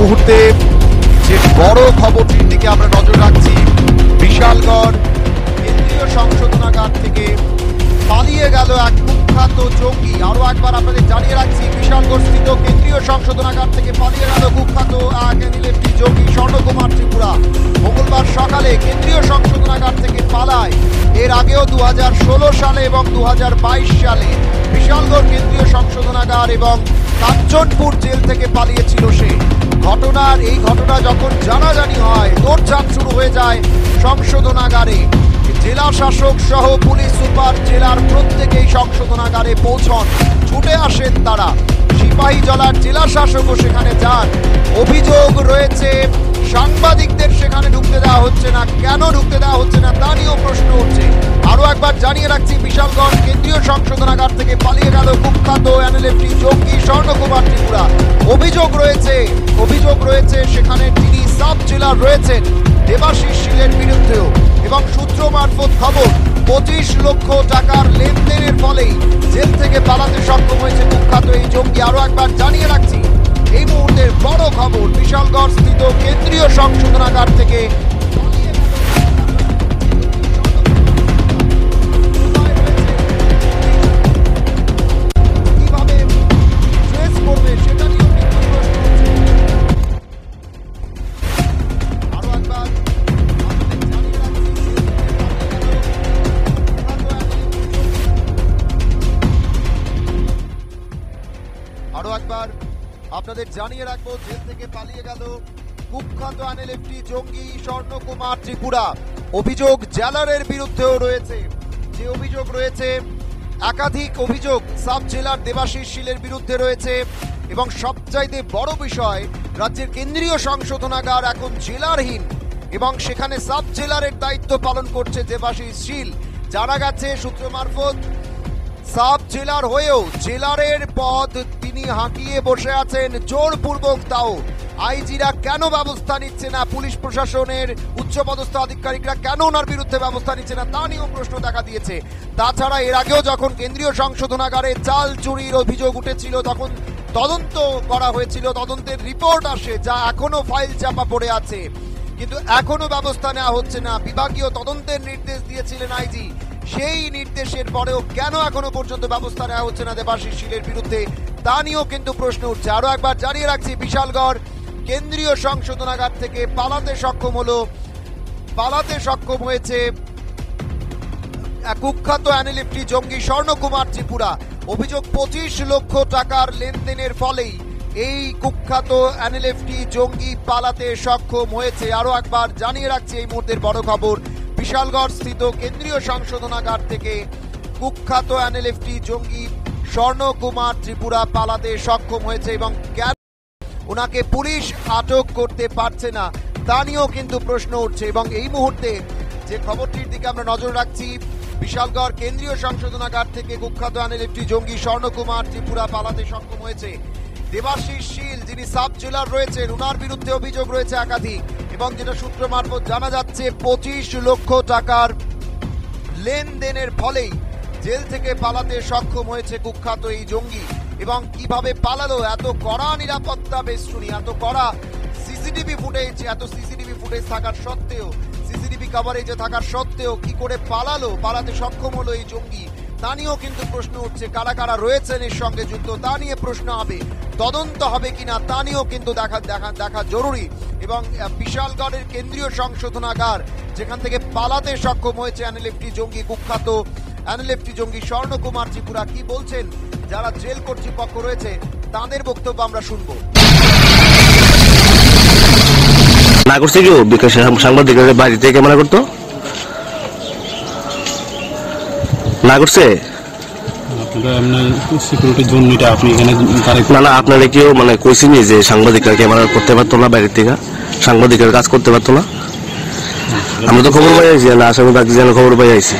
মুহূর্তে যে বড় খবরটির দিকে আমরা নজর রাখছি, বিশালগড় কেন্দ্রীয় সংশোধনাগার থেকে পালিয়ে গেল এক কুখ্যাত জঙ্গি। আরো একবার আপনাদের জানিয়ে রাখছি, বিশালগড় স্থিত কেন্দ্রীয় সংশোধনাগার থেকে পালিয়ে গেল কুখ্যাত এক এনএলএফটি জঙ্গি স্বর্ণকুমার ত্রিপুরা। মঙ্গলবার সকালে কেন্দ্রীয় সংশোধনাগার থেকে পালায়। এর আগেও 2016 সালে এবং 2022 সালে বিশালগড় কেন্দ্রীয় সংশোধনাগার এবং কাঞ্চনপুর জেল থেকে পালিয়েছিল সে। এই ঘটনা যখন জানাজানি হয়, দৌড়ঝাঁপ শুরু হয়ে যায় সংশোধনাগারে। জেলা শাসক সহ পুলিশ সুপার জেলার প্রত্যেকেই সংশোধনাগারে পৌঁছন, ছুটে আসেন তারা। সিপাহীজলার জেলা শাসকও সেখানে যান। অভিযোগ রয়েছে সাংবাদিকদের সেখানে ঢুকতে দেওয়া হচ্ছে না। কেন ঢুকতে দেওয়া হচ্ছে না তা নিয়েও প্রশ্ন উঠছে। আরো একবার জানিয়ে রাখছি, বিশালগড় কেন্দ্রীয় সংশোধনাগার থেকে পালিয়ে গেল কুখ্যাত এনএলএফটি জঙ্গি স্বর্ণকুমার ত্রিপুরা। অভিযোগ রয়েছে সেখানে যিনি সাব জেলার রয়েছেন দেবাশিস শীলের বিরুদ্ধেও। এবং সূত্র মারফত খবর, 25 লক্ষ টাকার লেনদেনের ফলেই জেল থেকে পালাতে সক্ষম হয়েছে কুখ্যাত এই জঙ্গি। আরো একবার জানিয়ে রাখছি, এই মুহূর্তের বড় খবর, বিশালগড় স্থিত কেন্দ্রীয় সংশোধনাগার থেকে আপনাদের জানিয়ে রাখবো, জেল থেকে পালিয়ে গেল কুখ্যাত এনএলএফটি জঙ্গি স্বর্ণকুমার ত্রিপুরা। অভিযোগ জেলারের বিরুদ্ধেও রয়েছে। যে অভিযোগ রয়েছে, একাধিক অভিযোগ সাব জেলার দেবাশিস শীলের বিরুদ্ধে রয়েছে। এবং সবচাইতে বড় বিষয়, রাজ্যের কেন্দ্রীয় সংশোধনাগার এখন জেলারহীন এবং সেখানে সাব জেলারের দায়িত্ব পালন করছে দেবাশিস শীল। জানা গেছে সূত্র মারফত, সাব জেলার হয়েও জেলারের পদ তিনি হাঁকিয়ে বসে আছেন জোরপূর্বক। তাও আইজিরা কেন ব্যবস্থা নিচ্ছে না, পুলিশ প্রশাসনের উচ্চপদস্থ আধিকারিকরা কেন ওনার বিরুদ্ধে ব্যবস্থা নিচ্ছে না তা নিয়েও প্রশ্ন দেখা দিয়েছে। তাছাড়া এর আগেও যখন কেন্দ্রীয় সংশোধনাগারে চাল চুরির অভিযোগ উঠেছিল, তখন তদন্ত করা হয়েছিল, তদন্তের রিপোর্ট আসে, যা এখনো ফাইল চাপা পড়ে আছে, কিন্তু এখনো ব্যবস্থা নেওয়া হচ্ছে না। বিভাগীয় তদন্তের নির্দেশ দিয়েছিলেন আইজি, সেই নির্দেশের পরেও কেন এখনো পর্যন্ত ব্যবস্থা নেওয়া হচ্ছে না দেবাশিস শীলের বিরুদ্ধে তা নিয়েও কিন্তু প্রশ্ন উঠছে। আরো একবার জানিয়ে রাখছি, বিশালগড় কেন্দ্রীয় সংশোধনাগার থেকে পালাতে সক্ষম হয়েছে কুখ্যাত এনএলএফটি জঙ্গি স্বর্ণকুমার ত্রিপুরা। অভিযোগ, 25 লক্ষ টাকার লেনদেনের ফলেই এই কুখ্যাত এনএলএফটি জঙ্গি পালাতে সক্ষম হয়েছে। আরো একবার জানিয়ে রাখছি, এই মুহূর্তের বড় খবর, বিশালগড় স্থিত কেন্দ্রীয় সংশোধনাগার থেকে কুখ্যাত এনএলএফটি জঙ্গি স্বর্ণকুমার ত্রিপুরা পালাতে সক্ষম হয়েছে এবং কেন ওনাকে পুলিশ আটক করতে পারছে না তা নিয়েও কিন্তু প্রশ্ন উঠছে। এবং এই মুহূর্তে যে খবরটির দিকে আমরা নজর রাখছি, বিশালগড় কেন্দ্রীয় সংশোধনাগার থেকে কুখ্যাত এনএলএফটি জঙ্গি স্বর্ণকুমার ত্রিপুরা পালাতে সক্ষম হয়েছে দেবাশিস শীল, যিনি সাব জেলার রয়েছেন, ওনার বিরুদ্ধে অভিযোগ রয়েছে একাধিক। এবং যেটা সূত্র মারফত জানা যাচ্ছে, 25 লক্ষ টাকার লেনদেনের ফলেই জেল থেকে পালাতে সক্ষম হয়েছে কুখ্যাত এই জঙ্গি। এবং কিভাবে পালালো, এত কড়া নিরাপত্তা বেষ্টনী, এত কড়া সিসিটিভি ফুটেজ থাকার সত্ত্বেও, সিসিটিভি কভারেজে থাকার সত্ত্বেও কি করে পালাতে সক্ষম হলো এই জঙ্গি তা নিয়েও কিন্তু প্রশ্ন উঠছে। কারা কারা রয়েছেন এর সঙ্গে যুক্ত তা নিয়ে প্রশ্ন হবে, তদন্ত হবে কিনা তা নিয়েও কিন্তু দেখা জরুরি। এবং বিশালগড়ের কেন্দ্রীয় সংশোধনাগার, যেখান থেকে পালাতে সক্ষম হয়েছে কুখ্যাত এনএলএফটি জঙ্গি স্বর্ণকুমার ত্রিপুরা, কি বলছেন যারা জেল কর্তৃপক্ষ রয়েছে তাদের বক্তব্য আমরা শুনবো। না করছে কি সাংবাদিকের বাড়ি থেকে ক্যামেরা করতো না করছে না আপনারা কেউ মানে কইছেন যে সাংবাদিকরা ক্যামেরা করতে পারতো না, বাইরের থেকে সাংবাদিকের কাজ করতে পারতো না? আমরা তো খবর পাই আইছি না, আসামি ডাকি যেন খবর পাই আইছি।